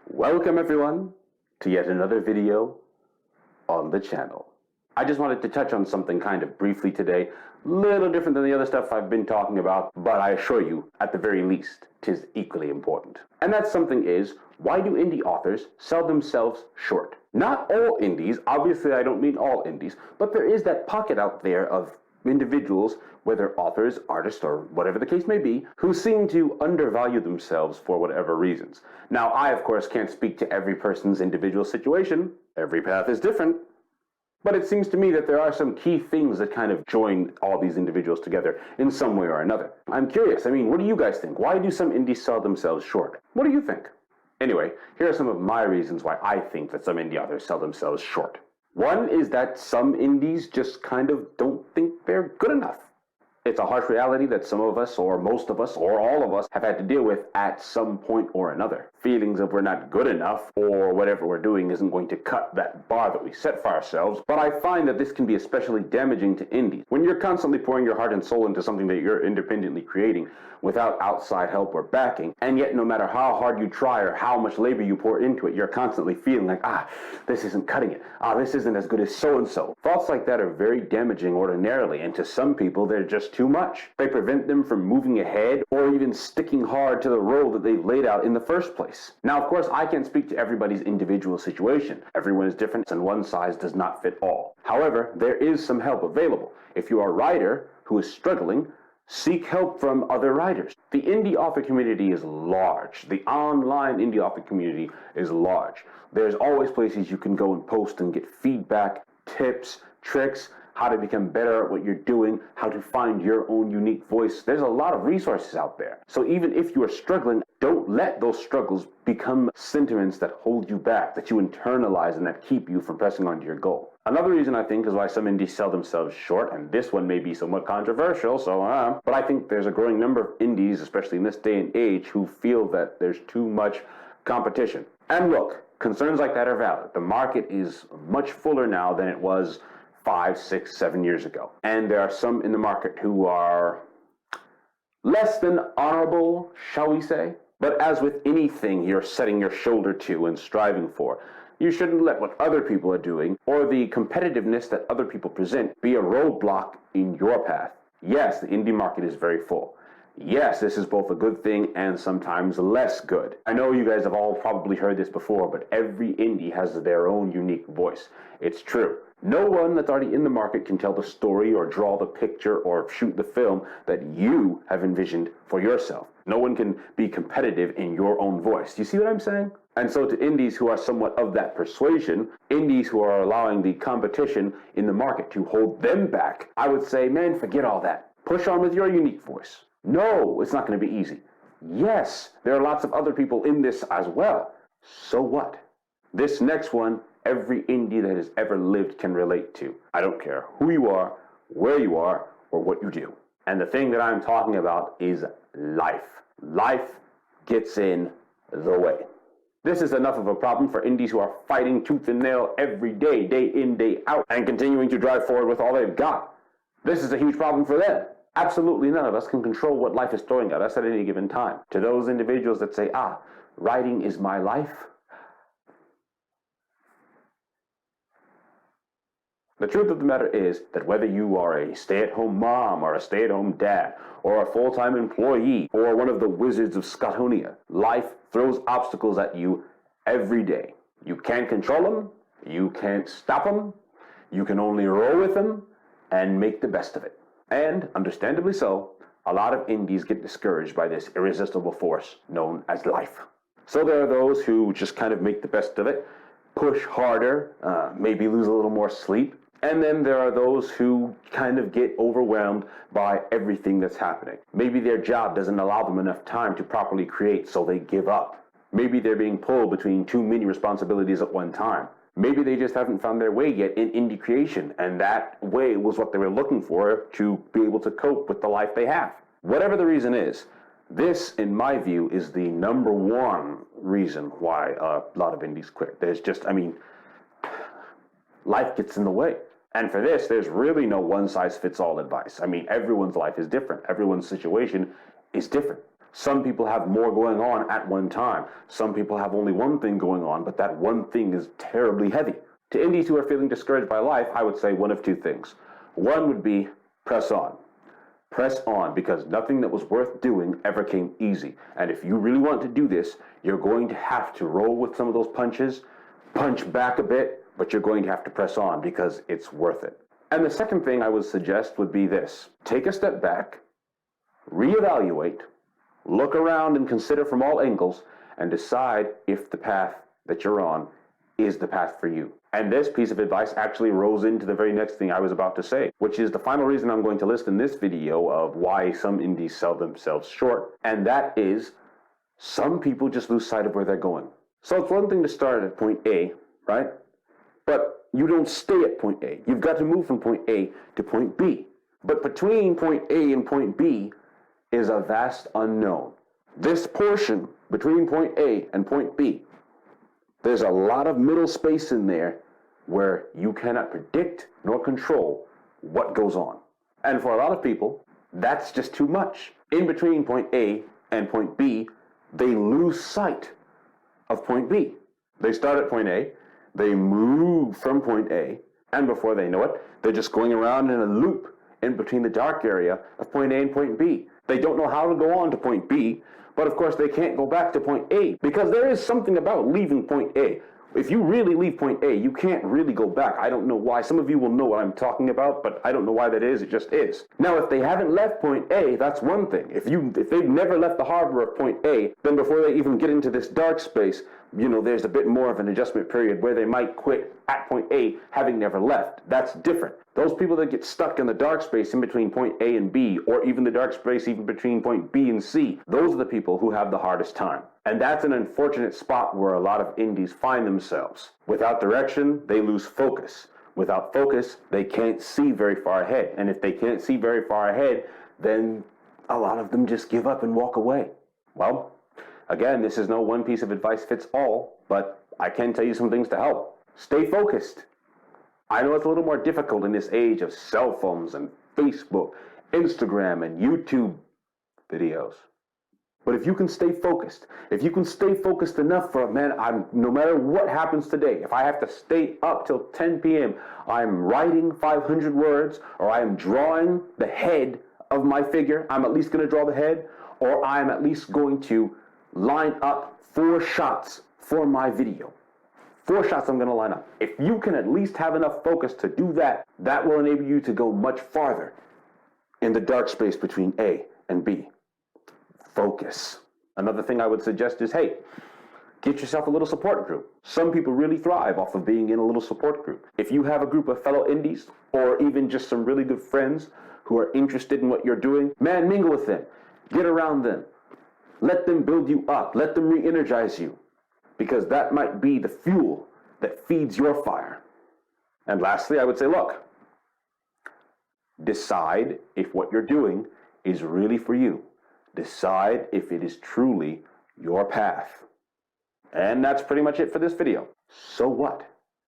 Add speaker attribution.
Speaker 1: Welcome everyone to yet another video on the channel. I just wanted to touch on something kind of briefly today, little different than the other stuff I've been talking about, but I assure you, at the very least, 'tis equally important. And that something is, why do indie authors sell themselves short? Not all indies, obviously I don't mean all indies, but there is that pocket out there of individuals, whether authors, artists, or whatever the case may be, who seem to undervalue themselves for whatever reasons. Now, I, of course, can't speak to every person's individual situation. Every path is different. But it seems to me that there are some key things that kind of join all these individuals together in some way or another. I'm curious, what do you guys think? Why do some indies sell themselves short? What do you think? Anyway, here are some of my reasons why I think that some indie authors sell themselves short. One is that some indies just kind of don't think they're good enough. It's a harsh reality that some of us, or most of us, or all of us have had to deal with at some point or another. Feelings of we're not good enough, or whatever we're doing isn't going to cut that bar that we set for ourselves. But I find that this can be especially damaging to indies. When you're constantly pouring your heart and soul into something that you're independently creating without outside help or backing, and yet no matter how hard you try or how much labor you pour into it, you're constantly feeling like, this isn't cutting it. This isn't as good as so-and-so. Thoughts like that are very damaging ordinarily, and to some people, they're just too much. They prevent them from moving ahead or even sticking hard to the road that they've laid out in the first place. Now, of course, I can't speak to everybody's individual situation. Everyone is different, and one size does not fit all. However, there is some help available. If you are a writer who is struggling, seek help from other writers. The indie author community is large. The online indie author community is large. There's always places you can go and post and get feedback, tips, tricks, how to become better at what you're doing, how to find your own unique voice. There's a lot of resources out there. So even if you are struggling, don't let those struggles become sentiments that hold you back, that you internalize and that keep you from pressing on to your goal. Another reason I think is why some indies sell themselves short, and this one may be somewhat controversial, but I think there's a growing number of indies, especially in this day and age, who feel that there's too much competition. And look, concerns like that are valid. The market is much fuller now than it was 5, 6, 7 years ago. And there are some in the market who are less than honorable, shall we say? But as with anything you're setting your shoulder to and striving for, you shouldn't let what other people are doing or the competitiveness that other people present be a roadblock in your path. Yes, the indie market is very full. Yes, this is both a good thing and sometimes less good. I know you guys have all probably heard this before, but every indie has their own unique voice. It's true. No one that's already in the market can tell the story or draw the picture or shoot the film that you have envisioned for yourself. No one can be competitive in your own voice. You see what I'm saying? And so to indies who are somewhat of that persuasion, indies who are allowing the competition in the market to hold them back, I would say, man, forget all that. Push on with your unique voice. No, it's not going to be easy. Yes, there are lots of other people in this as well. So what? This next one, every indie that has ever lived can relate to. I don't care who you are, where you are, or what you do. And the thing that I'm talking about is life. Life gets in the way. This is enough of a problem for indies who are fighting tooth and nail every day, day in, day out, and continuing to drive forward with all they've got. This is a huge problem for them. Absolutely none of us can control what life is throwing at us at any given time. To those individuals that say, writing is my life, the truth of the matter is that whether you are a stay-at-home mom or a stay-at-home dad or a full-time employee or one of the wizards of Scottonia, life throws obstacles at you every day. You can't control them, you can't stop them, you can only roll with them and make the best of it. And, understandably so, a lot of indies get discouraged by this irresistible force known as life. So there are those who just kind of make the best of it, push harder, maybe lose a little more sleep. And then there are those who kind of get overwhelmed by everything that's happening. Maybe their job doesn't allow them enough time to properly create, so they give up. Maybe they're being pulled between too many responsibilities at one time. Maybe they just haven't found their way yet in indie creation, and that way was what they were looking for to be able to cope with the life they have. Whatever the reason is, this, in my view, is the number one reason why a lot of indies quit. There's just, life gets in the way. And for this, there's really no one-size-fits-all advice. Everyone's life is different. Everyone's situation is different. Some people have more going on at one time. Some people have only one thing going on, but that one thing is terribly heavy. To indies who are feeling discouraged by life, I would say one of two things. One would be press on. Press on, because nothing that was worth doing ever came easy. And if you really want to do this, you're going to have to roll with some of those punches, punch back a bit, but you're going to have to press on because it's worth it. And the second thing I would suggest would be this. Take a step back, reevaluate, look around and consider from all angles, and decide if the path that you're on is the path for you. And this piece of advice actually rolls into the very next thing I was about to say, which is the final reason I'm going to list in this video of why some indies sell themselves short. And that is, some people just lose sight of where they're going. So it's one thing to start at point A, right? But you don't stay at point A. You've got to move from point A to point B. But between point A and point B is a vast unknown. This portion between point A and point B, there's a lot of middle space in there where you cannot predict nor control what goes on. And for a lot of people, that's just too much. In between point A and point B, they lose sight of point B. They start at point A, they move from point A, and before they know it, they're just going around in a loop in between the dark area of point A and point B. They don't know how to go on to point B, but of course they can't go back to point A, because there is something about leaving point A. If you really leave point A, you can't really go back. I don't know why. Some of you will know what I'm talking about, but I don't know why that is. It just is. Now, if they haven't left point A, that's one thing. If they've never left the harbor of point A, then before they even get into this dark space, there's a bit more of an adjustment period where they might quit at point A, having never left. That's different. Those people that get stuck in the dark space in between point A and B, or even the dark space even between point B and C, those are the people who have the hardest time. And that's an unfortunate spot where a lot of indies find themselves. Without direction, they lose focus. Without focus, they can't see very far ahead. And if they can't see very far ahead, then a lot of them just give up and walk away. Well, again, this is no one piece of advice fits all, but I can tell you some things to help. Stay focused. I know it's a little more difficult in this age of cell phones and Facebook, Instagram, and YouTube videos. But if you can stay focused, enough for, no matter what happens today, if I have to stay up till 10 p.m., I'm writing 500 words, or I am drawing the head of my figure, I'm at least going to draw the head, or I'm at least going to line up 4 shots for my video. 4 shots I'm going to line up. If you can at least have enough focus to do that, that will enable you to go much farther in the dark space between A and B. Focus. Another thing I would suggest is, hey, get yourself a little support group. Some people really thrive off of being in a little support group. If you have a group of fellow indies, or even just some really good friends who are interested in what you're doing, mingle with them. Get around them. Let them build you up. Let them re-energize you. Because that might be the fuel that feeds your fire. And lastly, I would say, look, decide if what you're doing is really for you. Decide if it is truly your path. And that's pretty much it for this video. So what?